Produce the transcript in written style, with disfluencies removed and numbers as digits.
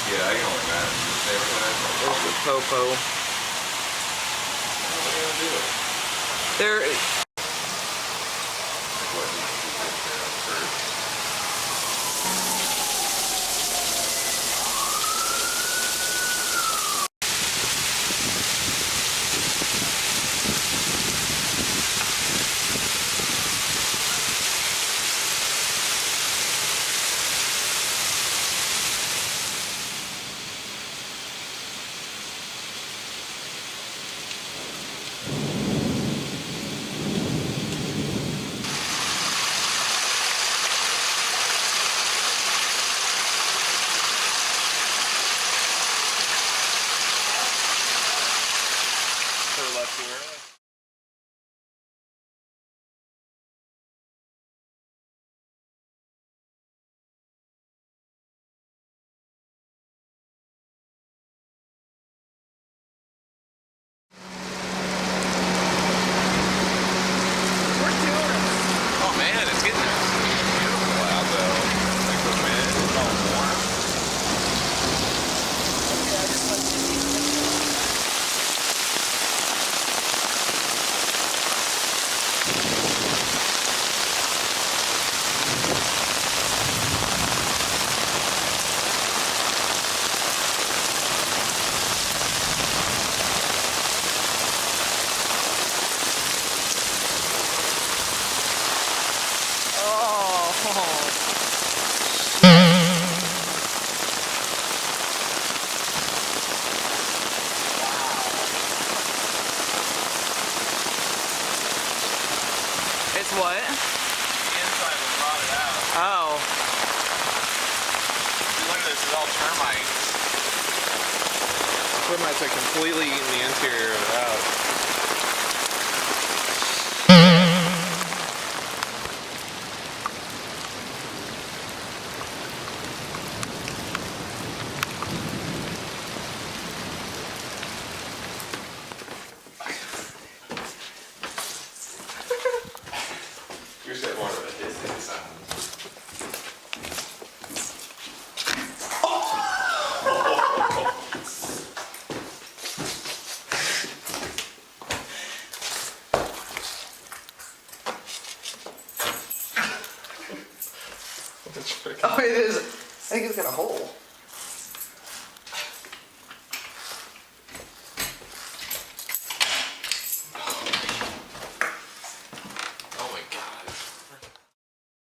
Yeah, I can only imagine. There's the popo. What are you gonna do? There. Left too early. Oh man, it's getting beautiful out though. Like the wind, it's all warm. It's what? The inside was rotted out. Oh. See, look at this, it's all termites. Termites are completely eating the interior of the house. You said one of the hissing sounds. Oh, it is. I think it's got a hole.